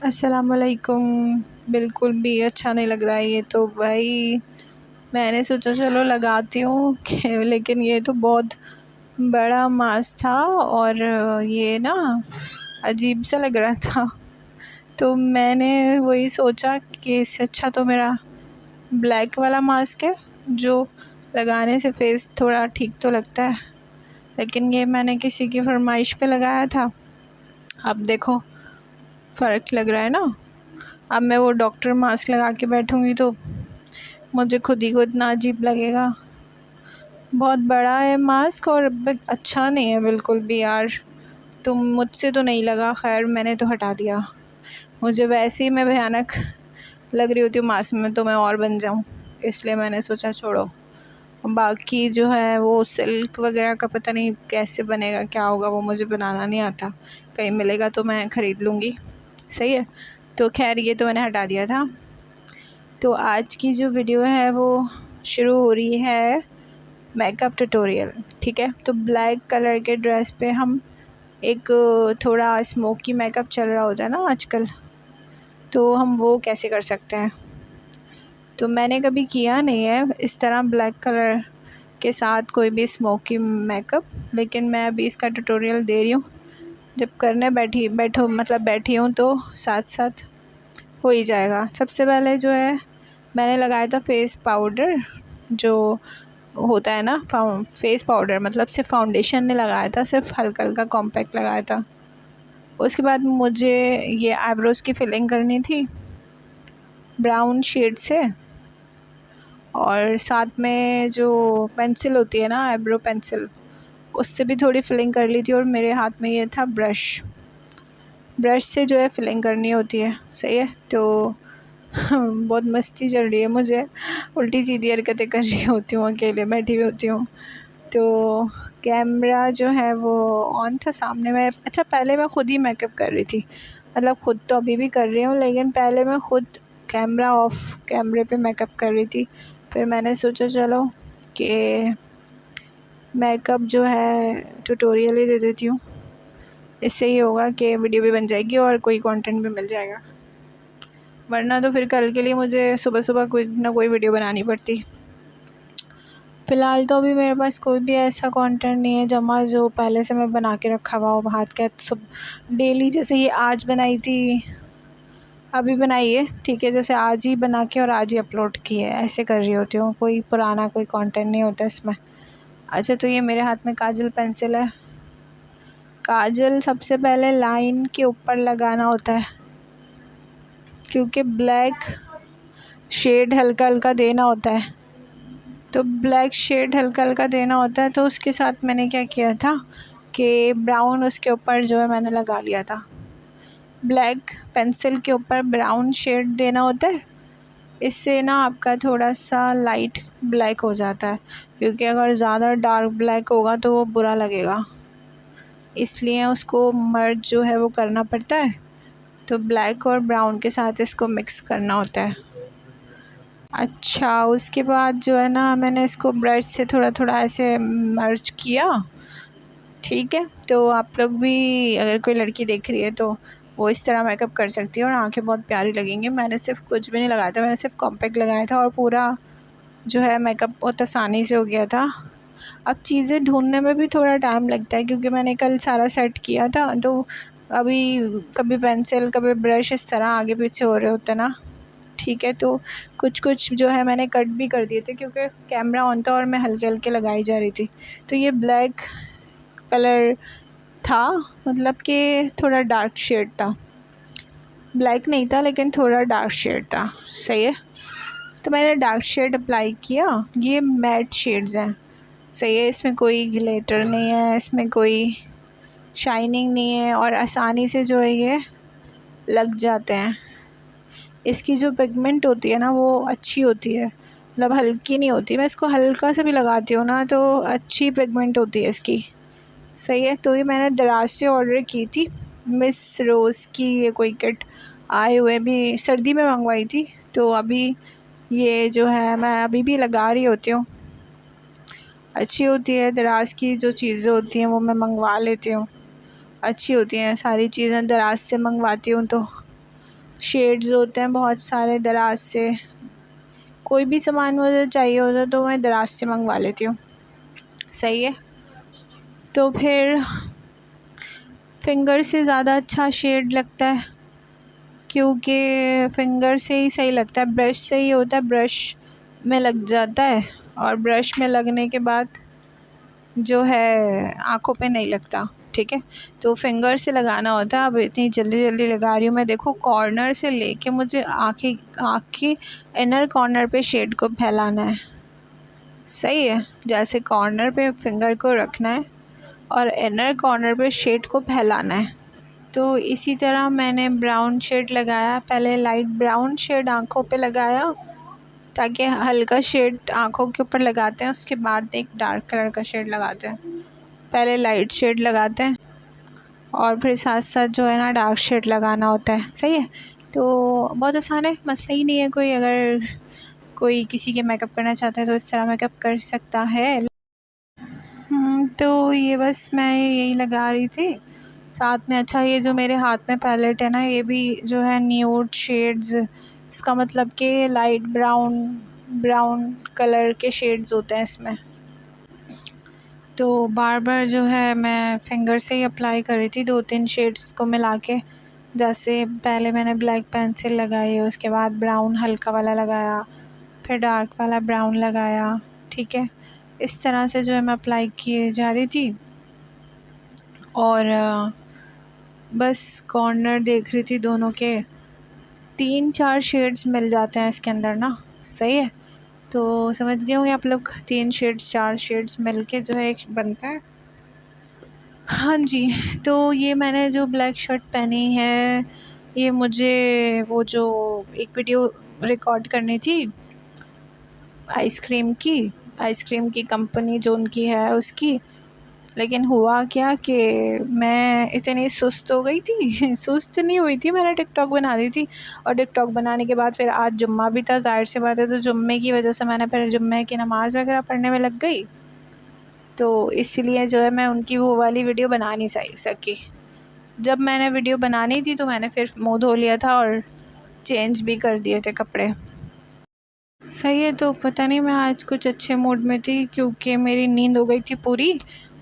अस्सलामुअलैकुम। बिल्कुल भी अच्छा नहीं लग रहा है ये तो भाई। मैंने सोचा चलो लगाती हूँ लेकिन ये तो बहुत बड़ा मास्क था और ये ना अजीब सा लग रहा था। तो मैंने वही सोचा कि इससे अच्छा तो मेरा ब्लैक वाला मास्क है जो लगाने से फेस थोड़ा ठीक तो लगता है। लेकिन ये मैंने किसी की फरमाइश पे लगाया था। अब देखो फ़र्क लग रहा है ना। अब मैं वो डॉक्टर मास्क लगा के बैठूंगी तो मुझे खुद ही को इतना अजीब लगेगा। बहुत बड़ा है मास्क और अच्छा नहीं है बिल्कुल भी यार। तुम मुझसे तो नहीं लगा, खैर मैंने तो हटा दिया। मुझे वैसे ही मैं भयानक लग रही होती हूँ मास्क में तो मैं और बन जाऊँ, इसलिए मैंने सोचा छोड़ो। बाकी जो है वो सिल्क वगैरह का पता नहीं कैसे बनेगा, क्या होगा, वो मुझे बनाना नहीं आता। कहीं मिलेगा तो मैं ख़रीद लूँगी। सही है। तो खैर ये तो मैंने हटा दिया था। तो आज की जो वीडियो है वो शुरू हो रही है मेकअप ट्यूटोरियल। ठीक है। तो ब्लैक कलर के ड्रेस पे हम एक थोड़ा स्मोकी मेकअप चल रहा होता है ना आजकल, तो हम वो कैसे कर सकते हैं। तो मैंने कभी किया नहीं है इस तरह ब्लैक कलर के साथ कोई भी स्मोकी मेकअप, लेकिन मैं अभी इसका ट्यूटोरियल दे रही हूँ। जब करने बैठी हूँ तो साथ साथ हो ही जाएगा। सबसे पहले जो है मैंने लगाया था फेस पाउडर, जो होता है ना फेस पाउडर, मतलब सिर्फ फाउंडेशन नहीं लगाया था, सिर्फ हल्का हल्का कॉम्पैक्ट लगाया था। उसके बाद मुझे ये आईब्रोज़ की फिलिंग करनी थी ब्राउन शेड से, और साथ में जो पेंसिल होती है ना आईब्रो पेंसिल, उससे भी थोड़ी फिलिंग कर ली थी। और मेरे हाथ में ये था ब्रश, ब्रश से जो है फिलिंग करनी होती है। सही है। तो बहुत मस्ती चल रही है, मुझे उल्टी सीधी हरकतें कर रही होती हूँ, अकेले बैठी हुई होती हूँ। तो कैमरा जो है वो ऑन था सामने में। अच्छा, पहले मैं ख़ुद ही मेकअप कर रही थी, मतलब ख़ुद तो अभी भी कर रही हूँ, लेकिन पहले मैं ख़ुद कैमरा ऑफ कैमरे पे मेकअप कर रही थी। फिर मैंने सोचा चलो कि मेकअप जो है ट्यूटोरियल ही दे देती हूँ, इससे ही होगा कि वीडियो भी बन जाएगी और कोई कंटेंट भी मिल जाएगा। वरना तो फिर कल के लिए मुझे सुबह सुबह कोई ना कोई वीडियो बनानी पड़ती। फ़िलहाल तो अभी मेरे पास कोई भी ऐसा कंटेंट नहीं है जमा जो पहले से मैं बना के रखा हुआ हो हाथ के सब डेली। जैसे ये आज बनाई थी, अभी बनाई है, ठीक है, जैसे आज ही बना के और आज ही अपलोड की है, ऐसे कर रही होती हूँ। कोई पुराना कोई कंटेंट नहीं होता इसमें। अच्छा, तो ये मेरे हाथ में काजल पेंसिल है। काजल सबसे पहले लाइन के ऊपर लगाना होता है, क्योंकि ब्लैक शेड हल्का हल्का देना होता है। तो ब्लैक शेड हल्का हल्का देना होता है, तो उसके साथ मैंने क्या किया था कि ब्राउन उसके ऊपर जो है मैंने लगा लिया था। ब्लैक पेंसिल के ऊपर ब्राउन शेड देना होता है, इससे ना आपका थोड़ा सा लाइट ब्लैक हो जाता है, क्योंकि अगर ज़्यादा डार्क ब्लैक होगा तो वो बुरा लगेगा, इसलिए उसको मर्ज जो है वो करना पड़ता है। तो ब्लैक और ब्राउन के साथ इसको मिक्स करना होता है। अच्छा, उसके बाद जो है ना मैंने इसको ब्रश से थोड़ा थोड़ा ऐसे मर्ज किया। ठीक है। तो आप लोग भी अगर कोई लड़की देख रही है तो वो इस तरह मेकअप कर सकती है और आंखें बहुत प्यारी लगेंगी। मैंने सिर्फ कुछ भी नहीं लगाया था, मैंने सिर्फ कॉम्पैक्ट लगाया था और पूरा जो है मेकअप बहुत आसानी से हो गया था। अब चीज़ें ढूंढने में भी थोड़ा टाइम लगता है, क्योंकि मैंने कल सारा सेट किया था, तो अभी कभी पेंसिल कभी ब्रश इस तरह आगे पीछे हो रहे होते ना। ठीक है। तो कुछ कुछ जो है मैंने कट भी कर दिए थे, क्योंकि कैमरा ऑन था और मैं हल्के हल्के लगाई जा रही थी। तो ये ब्लैक कलर था, मतलब कि थोड़ा डार्क शेड था, ब्लैक नहीं था लेकिन थोड़ा डार्क शेड था। सही है। तो मैंने डार्क शेड अप्लाई किया। ये मैट शेड्स हैं। सही है। इसमें कोई ग्लिटर नहीं है, इसमें कोई शाइनिंग नहीं है, और आसानी से जो है ये लग जाते हैं। इसकी जो पिगमेंट होती है ना वो अच्छी होती है, मतलब हल्की नहीं होती। मैं इसको हल्का सा भी लगाती हूँ ना तो अच्छी पिगमेंट होती है इसकी। सही है। तो ये मैंने दराज से ऑर्डर की थी, मिस रोज़ की ये कोई किट आए हुए भी सर्दी में मंगवाई थी। तो अभी ये जो है मैं अभी भी लगा रही होती हूँ, अच्छी होती है। दराज की जो चीज़ें होती हैं वो मैं मंगवा लेती हूँ, अच्छी होती हैं। सारी चीज़ें दराज से मंगवाती हूँ तो शेड्स होते हैं बहुत सारे दराज से। कोई भी सामान मुझे चाहिए होता तो मैं दराज से मंगवा लेती हूँ। सही है। तो फिर फिंगर से ज़्यादा अच्छा शेड लगता है, क्योंकि फिंगर से ही सही लगता है। ब्रश से ही होता है, ब्रश में लग जाता है, और ब्रश में लगने के बाद जो है आँखों पे नहीं लगता। ठीक है, तो फिंगर से लगाना होता है। अब इतनी जल्दी जल्दी लगा रही हूँ मैं, देखो कॉर्नर से लेके मुझे आँख की इनर कॉर्नर पे शेड को फैलाना है। सही है, जैसे कॉर्नर पे फिंगर को रखना है और इनर कॉर्नर पे शेड को फैलाना है। तो इसी तरह मैंने ब्राउन शेड लगाया, पहले लाइट ब्राउन शेड आँखों पे लगाया, ताकि हल्का शेड आँखों के ऊपर लगाते हैं, उसके बाद एक डार्क कलर का शेड लगाते हैं। पहले लाइट शेड लगाते हैं और फिर साथ साथ जो है ना डार्क शेड लगाना होता है। सही है, तो बहुत आसान है, मसला ही नहीं है कोई। अगर कोई किसी के मेकअप करना चाहता है तो इस तरह मेकअप कर सकता है। तो ये बस मैं यही लगा रही थी साथ में। अच्छा, ये जो मेरे हाथ में पैलेट है ना, ये भी जो है न्यूड शेड्स, इसका मतलब कि लाइट ब्राउन कलर के शेड्स होते हैं इसमें। तो बार बार जो है मैं फिंगर से ही अप्लाई कर रही थी 2-3 शेड्स को मिला के। जैसे पहले मैंने ब्लैक पेंसिल लगाई, उसके बाद ब्राउन हल्का वाला लगाया, फिर डार्क वाला ब्राउन लगाया। ठीक है, इस तरह से जो है मैं अप्लाई किए जा रही थी, और बस कॉर्नर देख रही थी दोनों के। 3-4 शेड्स मिल जाते हैं इसके अंदर ना। सही है, तो समझ गए होंगे आप लोग, 3 शेड्स 4 शेड्स मिलके जो है एक बनता है। हाँ जी, तो ये मैंने जो ब्लैक शर्ट पहनी है, ये मुझे वो जो एक वीडियो रिकॉर्ड करनी थी आइसक्रीम की कंपनी जो उनकी है उसकी। लेकिन हुआ क्या कि मैं इतनी सुस्त हो गई थी सुस्त नहीं हुई थी, मैंने टिकटॉक बना दी थी। और टिकटॉक बनाने के बाद फिर आज जुम्मा भी था, ज़ाहिर सी बात है, तो जुम्मे की वजह से मैंने फिर जुम्मे की नमाज़ वगैरह पढ़ने में लग गई। तो इसलिए जो है मैं उनकी वो वाली वीडियो बना नहीं सकी। जब मैंने वीडियो बनानी थी तो मैंने फिर मुँह धो लिया था और चेंज भी कर दिए थे कपड़े। सही है, तो पता नहीं मैं आज कुछ अच्छे मूड में थी, क्योंकि मेरी नींद हो गई थी पूरी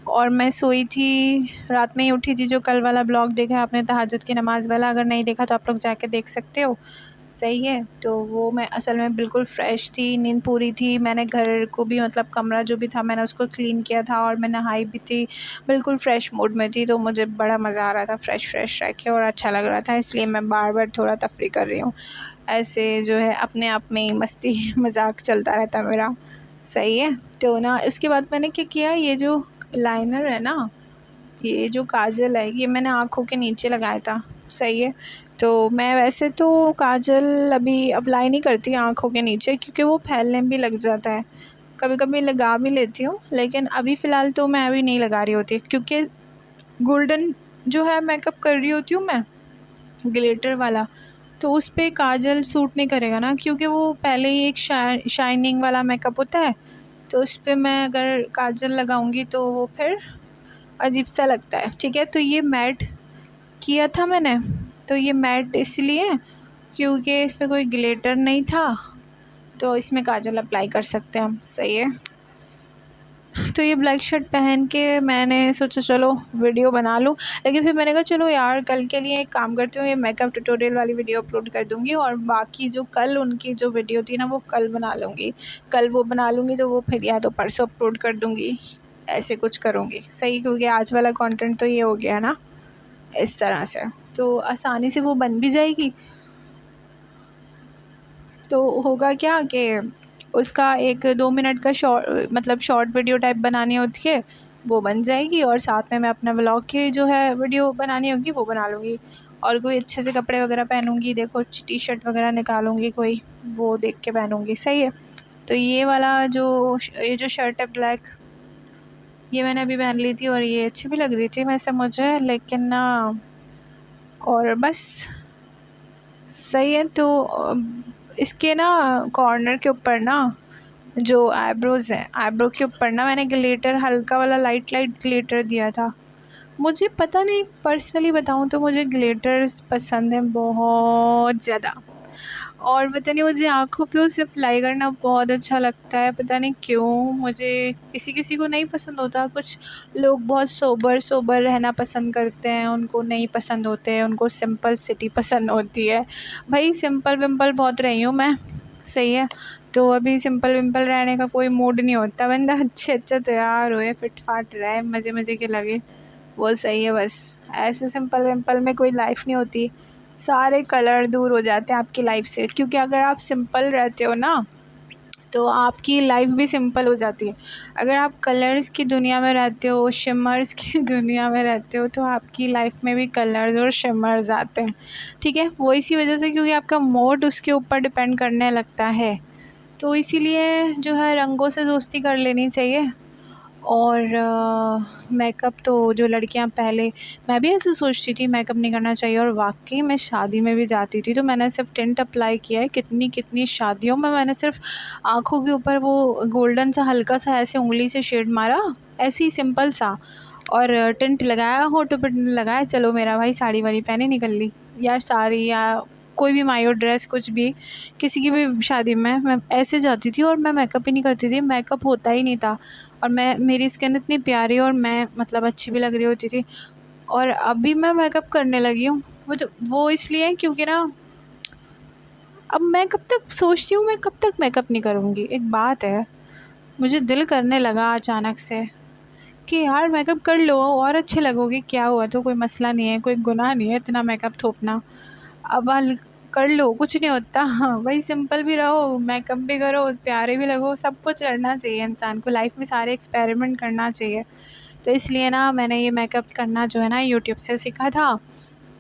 और मैं सोई थी, रात में ही उठी थी। जो कल वाला ब्लॉग देखा है आपने तहज्जुद की नमाज़ वाला, अगर नहीं देखा तो आप लोग जाके देख सकते हो। सही है, तो वो मैं असल में बिल्कुल फ़्रेश थी, नींद पूरी थी। मैंने घर को भी मतलब कमरा जो भी था मैंने उसको क्लीन किया था, और मैं नहाई भी थी, बिल्कुल फ़्रेश मूड में थी। तो मुझे बड़ा मज़ा आ रहा था फ़्रेश रह के, और अच्छा लग रहा था, इसलिए मैं बार बार थोड़ा तफरी कर रही हूँ। ऐसे जो है अपने आप में ही मस्ती मजाक चलता रहता मेरा। सही है, तो ना उसके बाद मैंने क्या किया, ये जो लाइनर है ना, ये जो काजल है, ये मैंने आँखों के नीचे लगाया था। सही है, तो मैं वैसे तो काजल अभी अप्लाई नहीं करती आँखों के नीचे, क्योंकि वो फैलने भी लग जाता है। कभी कभी लगा भी लेती हूँ, लेकिन अभी फ़िलहाल तो मैं अभी नहीं लगा रही होती, क्योंकि गोल्डन जो है मेकअप कर रही होती हूँ मैं, ग्लिटर वाला। तो उस पे काजल सूट नहीं करेगा ना, क्योंकि वो पहले ही एक शाइनिंग वाला मेकअप होता है। तो उस पे मैं अगर काजल लगाऊंगी तो वो फिर अजीब सा लगता है। ठीक है, तो ये मैट किया था मैंने, तो ये मैट इसलिए क्योंकि इसमें कोई ग्लिटर नहीं था, तो इसमें काजल अप्लाई कर सकते हैं हम। सही है, तो ये ब्लैक शर्ट पहन के मैंने सोचा चलो वीडियो बना लूँ, लेकिन फिर मैंने कहा चलो यार कल के लिए एक काम करती हूँ, ये मेकअप ट्यूटोरियल वाली वीडियो अपलोड कर दूँगी, और बाकी जो कल उनकी जो वीडियो थी ना वो कल बना लूँगी। कल वो बना लूँगी तो वो फिर या तो परसों अपलोड कर दूँगी, ऐसे कुछ करूँगी। सही, क्योंकि आज वाला कंटेंट तो ये हो गया ना इस तरह से, तो आसानी से वो बन भी जाएगी। तो होगा क्या कि उसका 1-2 मिनट का शॉर्ट वीडियो टाइप बनानी होती है, वो बन जाएगी, और साथ में मैं अपना व्लॉग की जो है वीडियो बनानी होगी वो बना लूँगी। और कोई अच्छे से कपड़े वगैरह पहनूँगी, देखो टी शर्ट वगैरह निकालूँगी कोई, वो देख के पहनूँगी। सही है, तो ये वाला ये जो शर्ट है ब्लैक, ये मैंने अभी पहन ली थी और ये अच्छी भी लग रही थी वैसे मुझे, लेकिन ना, और बस। सही है, तो इसके ना कॉर्नर के ऊपर ना जो आईब्रोज़ हैं, आईब्रो के ऊपर ना मैंने ग्लिटर हल्का वाला लाइट ग्लिटर दिया था। मुझे पता नहीं, पर्सनली बताऊँ तो मुझे ग्लिटर्स पसंद हैं बहुत ज़्यादा, और पता नहीं मुझे आँखों पे उसे अप्लाई करना बहुत अच्छा लगता है, पता नहीं क्यों। मुझे किसी किसी को नहीं पसंद होता, कुछ लोग बहुत सोबर सोबर रहना पसंद करते हैं, उनको नहीं पसंद होते हैं, उनको सिंपल सिटी पसंद होती है। भाई सिंपल विंपल बहुत रही हूँ मैं, सही है। तो अभी सिंपल विंपल रहने का कोई मूड नहीं होता, बंदा अच्छे अच्छा तैयार होए, फिट फाट रहे, मज़े मज़े के लगे, वो सही है बस। ऐसे सिंपल विंपल में कोई लाइफ नहीं होती, सारे कलर दूर हो जाते हैं आपकी लाइफ से, क्योंकि अगर आप सिंपल रहते हो ना तो आपकी लाइफ भी सिंपल हो जाती है। अगर आप कलर्स की दुनिया में रहते हो, शिमर्स की दुनिया में रहते हो, तो आपकी लाइफ में भी कलर्स और शिमर्स आते हैं, ठीक है। वो इसी वजह से क्योंकि आपका मूड उसके ऊपर डिपेंड करने लगता है, तो इसीलिए जो है रंगों से दोस्ती कर लेनी चाहिए। और मेकअप तो जो लड़कियां पहले, मैं भी ऐसे सोचती थी मेकअप नहीं करना चाहिए, और वाकई मैं शादी में भी जाती थी तो मैंने सिर्फ टिंट अप्लाई किया है, कितनी कितनी शादियों में मैंने सिर्फ आँखों के ऊपर वो गोल्डन सा हल्का सा ऐसे उंगली से शेड मारा, ऐसे ही सिंपल सा, और टिंट लगाया, होठों पे टिंट लगाया, चलो मेरा भाई साड़ी वाड़ी पहने निकल ली, या साड़ी या कोई भी मायो ड्रेस, कुछ भी, किसी की भी शादी में मैं ऐसे जाती थी, और मैं मेकअप ही नहीं करती थी, मेकअप होता ही नहीं था, और मैं, मेरी स्किन इतनी प्यारी और मैं मतलब अच्छी भी लग रही होती थी। और अभी मैं मेकअप करने लगी हूँ, वो इसलिए क्योंकि ना अब मैं कब तक सोचती हूँ, मैं कब तक मेकअप नहीं करूँगी। एक बात है, मुझे दिल करने लगा अचानक से कि यार मेकअप कर लो और अच्छे लगोगे, क्या हुआ, तो कोई मसला नहीं है, कोई गुनाह नहीं है इतना मेकअप थोपना। अब कर लो, कुछ नहीं होता। हाँ भाई, सिंपल भी रहो, मेकअप भी करो, प्यारे भी लगो, सब कुछ करना चाहिए इंसान को, लाइफ में सारे एक्सपेरिमेंट करना चाहिए। तो इसलिए ना मैंने ये मेकअप करना जो है ना यूट्यूब से सीखा था।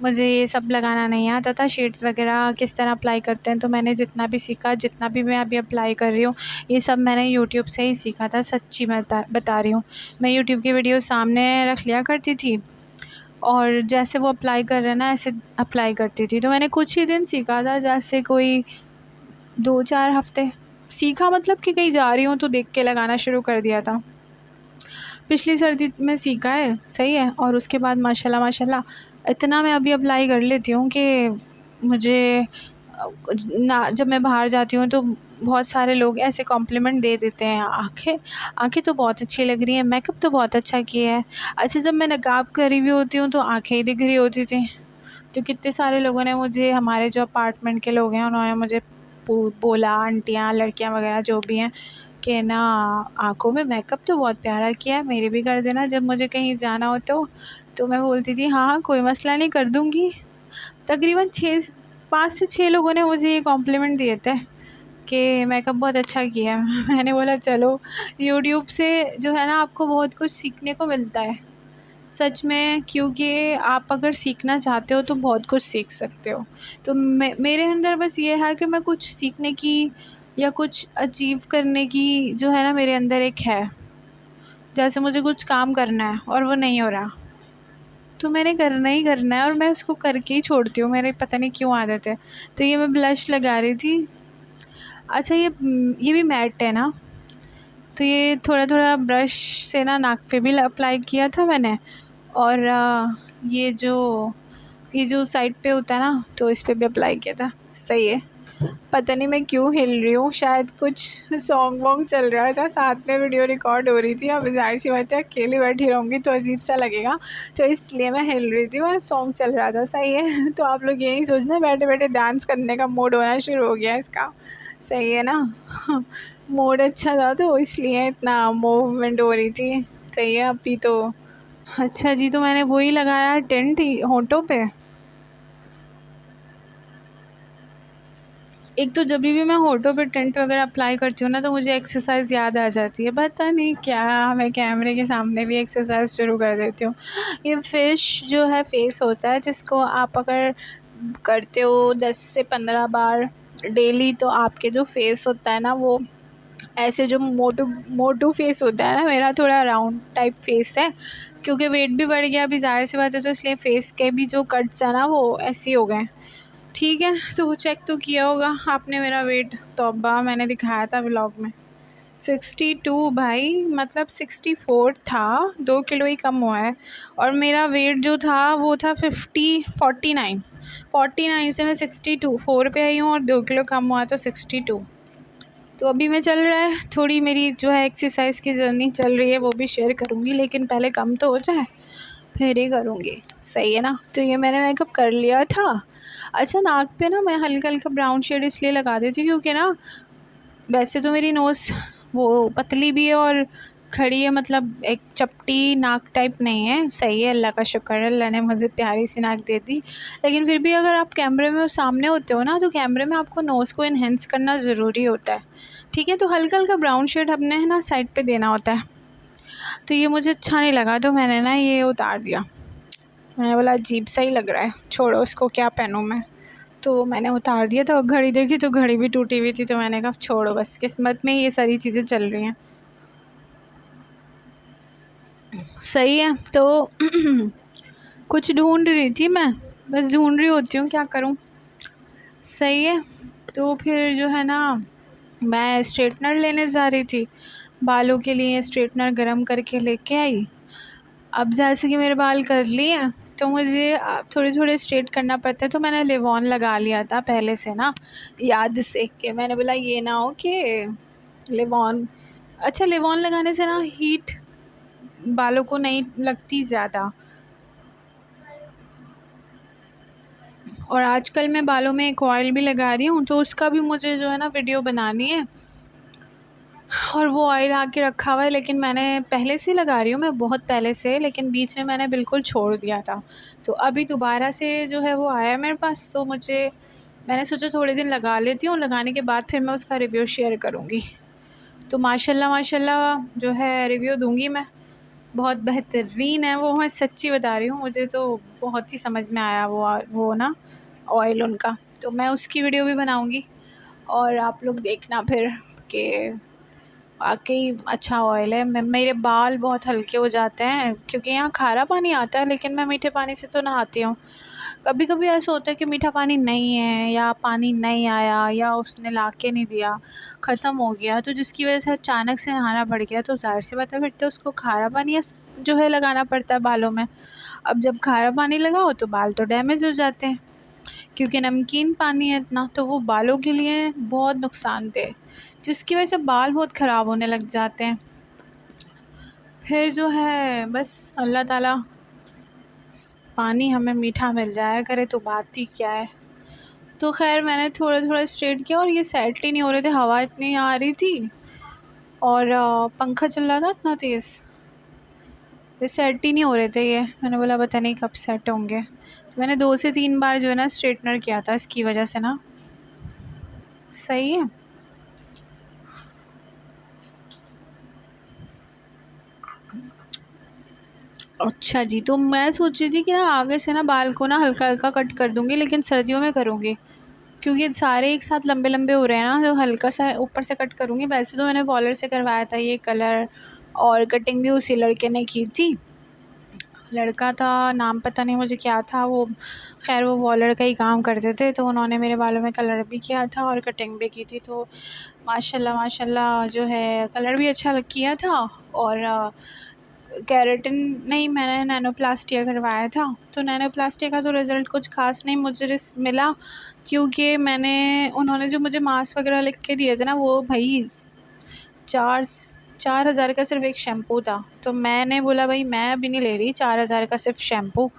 मुझे ये सब लगाना नहीं आता था, शेड्स वगैरह किस तरह अप्लाई करते हैं, तो मैंने जितना भी सीखा, जितना भी मैं अभी अप्लाई कर रही हूँ, ये सब मैंने यूट्यूब से ही सीखा था, सच्ची मैं बता रही हूँ। मैं यूट्यूब की वीडियो सामने रख लिया करती थी, और जैसे वो अप्लाई कर रहे हैं ना ऐसे अप्लाई करती थी। तो मैंने कुछ ही दिन सीखा था, जैसे कोई 2-4 हफ़्ते सीखा, मतलब कि कहीं जा रही हूँ तो देख के लगाना शुरू कर दिया था। पिछली सर्दी में सीखा है, सही है, और उसके बाद माशाल्लाह माशाल्लाह इतना मैं अभी अप्लाई कर लेती हूँ कि मुझे ना, जब मैं बाहर जाती हूँ तो बहुत सारे लोग ऐसे कॉम्प्लीमेंट दे देते हैं, आँखें आँखें तो बहुत अच्छी लग रही हैं, मेकअप तो बहुत अच्छा किया है। अच्छा, जब मैं नकाब करी हुई होती हूँ तो आँखें ही दिख रही होती थी। तो कितने सारे लोगों ने मुझे, हमारे जो अपार्टमेंट के लोग हैं उन्होंने मुझे बोला, आंटियाँ लड़कियाँ वगैरह जो भी हैं, कि ना आँखों में मेकअप तो बहुत प्यारा किया है, मेरे भी कर देना जब मुझे कहीं जाना हो तो मैं बोलती थी हाँ हाँ कोई मसला नहीं, कर दूँगी। तकरीबन 5 से 6 लोगों ने मुझे ये कॉम्प्लीमेंट दिए थे कि मेकअप बहुत अच्छा किया है। मैंने बोला चलो, यूट्यूब से जो है ना आपको बहुत कुछ सीखने को मिलता है सच में, क्योंकि आप अगर सीखना चाहते हो तो बहुत कुछ सीख सकते हो। तो मेरे अंदर बस ये है कि मैं कुछ सीखने की या कुछ अचीव करने की जो है ना मेरे अंदर एक है, जैसे मुझे कुछ काम करना है और वो नहीं हो रहा तो मैंने करना ही करना है, और मैं उसको करके ही छोड़ती हूँ, मेरे पता नहीं क्यों आदत है। तो ये मैं ब्लश लगा रही थी। अच्छा, ये भी मैट है ना, तो ये थोड़ा थोड़ा ब्रश से ना नाक पे भी अप्लाई किया था मैंने, और ये जो साइड पे होता है ना तो इस पे भी अप्लाई किया था, सही है। पता नहीं मैं क्यों हिल रही हूँ, शायद कुछ सॉन्ग वॉन्ग चल रहा था, साथ में वीडियो रिकॉर्ड हो रही थी। अब ज़ाहिर सी बात है अकेली बैठी रहूँगी तो अजीब सा लगेगा, तो इसलिए मैं हिल रही थी और सॉन्ग चल रहा था, सही है। तो आप लोग यही सोचना, बैठे बैठे डांस करने का मूड होना शुरू हो गया इसका, सही है ना। मूड अच्छा था तो इसलिए इतना मूवमेंट हो रही थी, सही है। अभी तो अच्छा जी, तो मैंने वही लगाया टेंट ही होंठों पे। एक तो जब भी मैं होठों पे टेंट वगैरह अप्लाई करती हूँ ना तो मुझे एक्सरसाइज याद आ जाती है, पता नहीं क्या, मैं कैमरे के सामने भी एक्सरसाइज शुरू कर देती हूँ। ये फिश जो है फेस होता है, जिसको आप अगर करते हो 10 से 15 बार डेली, तो आपके जो फेस होता है ना वो ऐसे, जो मोटू मोटू फेस होता है ना, मेरा थोड़ा राउंड टाइप फेस है, क्योंकि वेट भी बढ़ गया अभी, ज़ाहिर सी बात है, तो इसलिए फेस के भी जो कट्स है ना वो ऐसे ही हो गए। ठीक है, तो वो चेक तो किया होगा आपने मेरा वेट, तौबा मैंने दिखाया था व्लॉग में। 62 भाई, मतलब 64 था, 2 किलो ही कम हुआ है। और मेरा वेट जो था वो था 49 से मैं 62 4 पे आई हूँ और 2 किलो कम हुआ तो 62। तो अभी मैं चल रहा है, थोड़ी मेरी जो है एक्सरसाइज की जर्नी चल रही है, वो भी शेयर करूँगी, लेकिन पहले कम तो हो जाए फिर ही करूँगी, सही है ना। तो ये मैंने मेकअप कर लिया था। अच्छा, नाक पे ना मैं हल्का हल्का ब्राउन शेड इसलिए लगा देती हूँ क्योंकि ना वैसे तो मेरी नोज़ वो पतली भी है और खड़ी है, मतलब एक चपटी नाक टाइप नहीं है, सही है, अल्लाह का शुक्र है, अल्लाह ने मुझे प्यारी सी नाक दे दी। लेकिन फिर भी अगर आप कैमरे में सामने होते हो ना, तो कैमरे में आपको नोज़ को इन्हेंस करना ज़रूरी होता है, ठीक है। तो हल्का हल्का ब्राउन शेड अपने है ना साइड पे देना होता है। तो ये मुझे अच्छा नहीं लगा, तो मैंने ना ये उतार दिया। मैंने बोला अजीब सा ही लग रहा है, छोड़ो इसको, क्या पहनूँ मैं। तो मैंने उतार दिया था। घड़ी देखी तो घड़ी भी टूटी हुई थी, तो मैंने कहा छोड़ो, बस किस्मत में ये सारी चीज़ें चल रही हैं, सही है। तो कुछ ढूंढ रही थी मैं, बस ढूंढ रही होती हूँ, क्या करूँ, सही है। तो फिर जो है ना, मैं स्ट्रेटनर लेने जा रही थी बालों के लिए, स्ट्रेटनर गरम करके लेके आई। अब जैसे कि मेरे बाल कर्ली हैं तो मुझे थोड़े थोड़े स्ट्रेट करना पड़ता है, तो मैंने लिवॉन लगा लिया था पहले से ना, याद से के। मैंने बोला ये ना हो कि लिवॉन, अच्छा लिवॉन लगाने से ना हीट बालों को नहीं लगती ज़्यादा। और आजकल मैं बालों में एक ऑयल भी लगा रही हूँ, तो उसका भी मुझे जो है ना वीडियो बनानी है। और वो ऑयल आके रखा हुआ है, लेकिन मैंने पहले से लगा रही हूँ, मैं बहुत पहले से, लेकिन बीच में मैंने बिल्कुल छोड़ दिया था। तो अभी दोबारा से जो है वो आया मेरे पास, तो मैंने सोचा थोड़े दिन लगा लेती हूँ, लगाने के बाद फिर मैं उसका रिव्यू शेयर करूँगी। तो माशाल्लाह माशाल्लाह जो है रिव्यू दूँगी मैं, बहुत बेहतरीन है वो, मैं सच्ची बता रही हूँ। मुझे तो बहुत ही समझ में आया वो ना ऑयल उनका, तो मैं उसकी वीडियो भी बनाऊँगी और आप लोग देखना फिर कि वाक़ई अच्छा ऑयल है। मेरे बाल बहुत हल्के हो जाते हैं क्योंकि यहाँ खारा पानी आता है, लेकिन मैं मीठे पानी से तो नहाती हूँ। कभी कभी ऐसा होता है कि मीठा पानी नहीं है, या पानी नहीं आया, या उसने ला के नहीं दिया, ख़त्म हो गया, तो जिसकी वजह से अचानक से नहाना पड़ गया, तो ज़ाहिर सी बात है फिर तो उसको खारा पानी जो है लगाना पड़ता है बालों में। अब जब खारा पानी लगाओ तो बाल तो डैमेज हो जाते हैं, क्योंकि नमकीन पानी है इतना, तो वो बालों के लिए बहुत नुकसानदेह, जिसकी वजह से बाल बहुत ख़राब होने लग जाते हैं। फिर जो है बस अल्लाह ताला पानी हमें मीठा मिल जाया करे तो बात ही क्या है। तो खैर मैंने थोड़ा थोड़ा स्ट्रेट किया और ये सेट ही नहीं हो रहे थे, हवा इतनी आ रही थी और पंखा चल रहा था इतना तेज़, ये सेट ही नहीं हो रहे थे ये। मैंने बोला पता नहीं कब सेट होंगे, तो मैंने 2 से 3 बार जो है ना स्ट्रेटनर किया था इसकी वजह से ना, सही है। अच्छा जी, तो मैं सोच रही थी कि ना आगे से ना बाल को ना हल्का हल्का कट कर दूँगी, लेकिन सर्दियों में करूँगी, क्योंकि सारे एक साथ लंबे लंबे हो रहे हैं ना, तो हल्का सा ऊपर से कट करूँगी। वैसे तो मैंने बॉलर से करवाया था ये कलर, और कटिंग भी उसी लड़के ने की थी। लड़का था, नाम पता नहीं मुझे क्या था वो, खैर वो बॉलर का ही काम करते थे, तो उन्होंने मेरे बालों में कलर भी किया था और कटिंग भी की थी। तो माशाल्लाह माशाल्लाह जो है कलर भी अच्छा किया था, और केराटिन नहीं, मैंने नैनोप्लास्टिया करवाया था। तो नैनोप्लास्टिया का तो रिज़ल्ट कुछ ख़ास नहीं मुझे मिला, क्योंकि उन्होंने जो मुझे मास्क वगैरह लिख के दिए थे ना, वो भाई 4,000 का सिर्फ़ एक शैम्पू था। तो मैंने बोला भाई मैं अभी नहीं ले रही 4,000 का सिर्फ़ शैम्पू,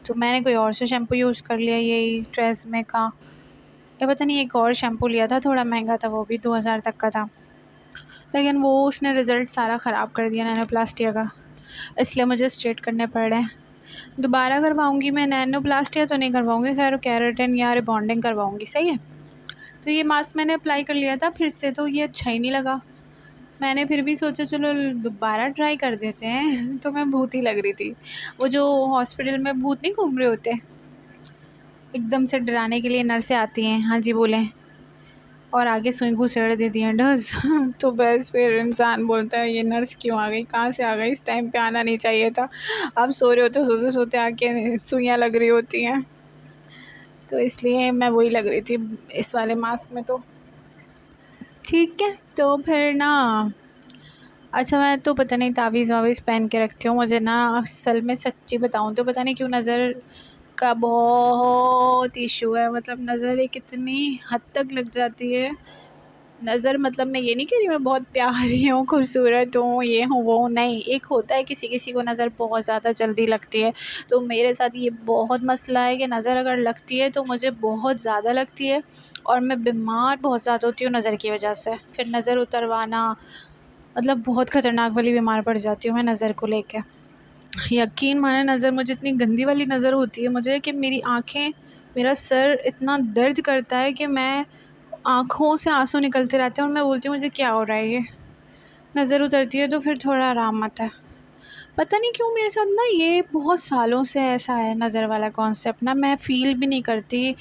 तो मैंने कोई और सा शैम्पू यूज़ कर लिया, यही ट्रेज़मे का, या पता नहीं एक और शैम्पू लिया था, थोड़ा महंगा था, वो भी 2,000 तक का था। लेकिन वो उसने रिज़ल्ट सारा ख़राब कर दिया नैनोप्लास्टिया का, इसलिए मुझे स्ट्रेट करने पड़ रहे हैं। दोबारा करवाऊँगी मैं, नैनोप्लास्टिया तो नहीं करवाऊँगी, खैर केराटिन या रिबॉन्डिंग करवाऊँगी, सही है। तो ये मास्क मैंने अप्लाई कर लिया था फिर से, तो ये अच्छा ही नहीं लगा। मैंने फिर भी सोचा चलो दोबारा ट्राई कर देते हैं। तो मैं भूत ही लग रही थी, वो जो हॉस्पिटल में भूत नहीं घूम रहे होते, एकदम से डराने के लिए नर्सें आती हैं, हाँ जी बोलें, और आगे सुई घुसेड़ देती हैं डस। तो बस फिर इंसान बोलता है ये नर्स क्यों आ गई, कहाँ से आ गई, इस टाइम पे आना नहीं चाहिए था। अब सो रहे होते, सोते सोते आके सुइयाँ लग रही होती हैं, तो इसलिए मैं वही लग रही थी इस वाले मास्क में। तो ठीक है, तो फिर ना अच्छा, मैं तो पता नहीं तावीज़ वावीज़ पहन के रखती हूँ। मुझे ना असल में सच्ची बताऊँ तो पता नहीं क्यों नज़र का बहुत इशू है। मतलब नज़र एक इतनी हद तक लग जाती है। नज़र मतलब मैं ये नहीं कह रही मैं बहुत प्यारी हूँ, खूबसूरत हूँ, ये हूँ वो हूँ, नहीं। एक होता है किसी किसी को नज़र बहुत ज़्यादा जल्दी लगती है, तो मेरे साथ ये बहुत मसला है कि नज़र अगर लगती है तो मुझे बहुत ज़्यादा लगती है और मैं बीमार बहुत ज़्यादा होती हूँ नज़र की वजह से। फिर नज़र उतरवाना मतलब बहुत ख़तरनाक वाली बीमार पड़ जाती हूँ मैं नज़र को लेके। यकीन माने नज़र मुझे इतनी गंदी वाली नज़र होती है मुझे कि मेरी आँखें, मेरा सर इतना दर्द करता है कि मैं आँखों से आँसू निकलते रहते हैं और मैं बोलती हूँ मुझे क्या हो रहा है ये। नज़र उतरती है तो फिर थोड़ा आराम आता है। पता नहीं क्यों मेरे साथ ना ये बहुत सालों से ऐसा है नज़र वाला कॉन्सेप्ट ना, मैं फ़ील भी नहीं करती।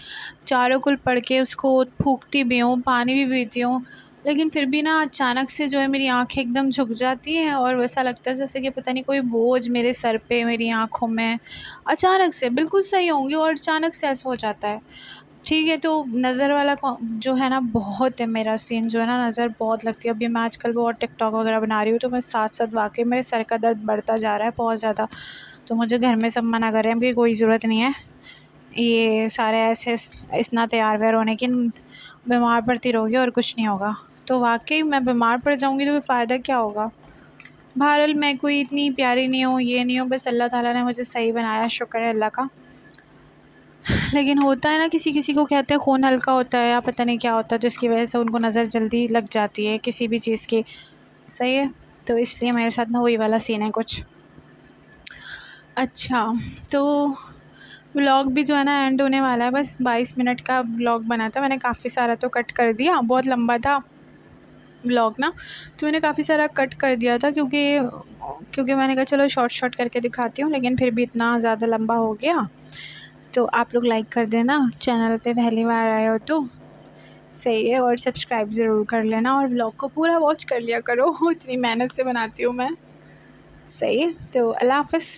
चारों कुल पढ़ के उसको फूँकती भी हूँ, पानी भी पीती हूँ, लेकिन फिर भी ना अचानक से जो है मेरी आँखें एकदम झुक जाती हैं और वैसा लगता है जैसे कि पता नहीं कोई बोझ मेरे सर पे, मेरी आँखों में। अचानक से बिल्कुल सही होंगी और अचानक से ऐसा हो जाता है। ठीक है, तो नज़र वाला जो है ना बहुत है मेरा सीन जो है ना, नज़र बहुत लगती है। अभी मैं आजकल बहुत टिकटॉक वगैरह बना रही हूँ तो मैं साथ-साथ वाक़ई मेरे सर का दर्द बढ़ता जा रहा है बहुत ज़्यादा। तो मुझे घर में सब मना कर रहे हैं कि कोई ज़रूरत नहीं है, ये सारे ऐसे इतना तैयार-वैयार होने की, बीमार पड़ती रहोगी और कुछ नहीं होगा। तो वाक़ई मैं बीमार पड़ जाऊँगी तो फिर फ़ायदा क्या होगा? बहरहाल मैं कोई इतनी प्यारी नहीं हूँ, ये नहीं हूँ, बस अल्लाह ताला ने मुझे सही बनाया, शुक्र है अल्लाह का। लेकिन होता है ना किसी-किसी को, कहते हैं खून हल्का होता है या पता नहीं क्या होता है जिसकी वजह से उनको नज़र जल्दी लग जाती है किसी भी चीज़ की। सही है? तो इसलिए मेरे साथ ना वही वाला सीन है कुछ। अच्छा, तो व्लॉग भी जो है ना एंड होने वाला है, बस 22 मिनट का व्लॉग बना था। मैंने काफ़ी सारा तो कट कर दिया, बहुत लंबा था व्लॉग ना, तो मैंने काफ़ी सारा कट कर दिया था क्योंकि मैंने कहा चलो शॉर्ट करके दिखाती हूँ, लेकिन फिर भी इतना ज़्यादा लंबा हो गया। तो आप लोग लाइक कर देना, चैनल पे पहली बार आए हो तो सही है, और सब्सक्राइब ज़रूर कर लेना और व्लॉग को पूरा वॉच कर लिया करो, इतनी मेहनत से बनाती हूँ मैं। सही है, तो अल्लाह हाफ़िज़।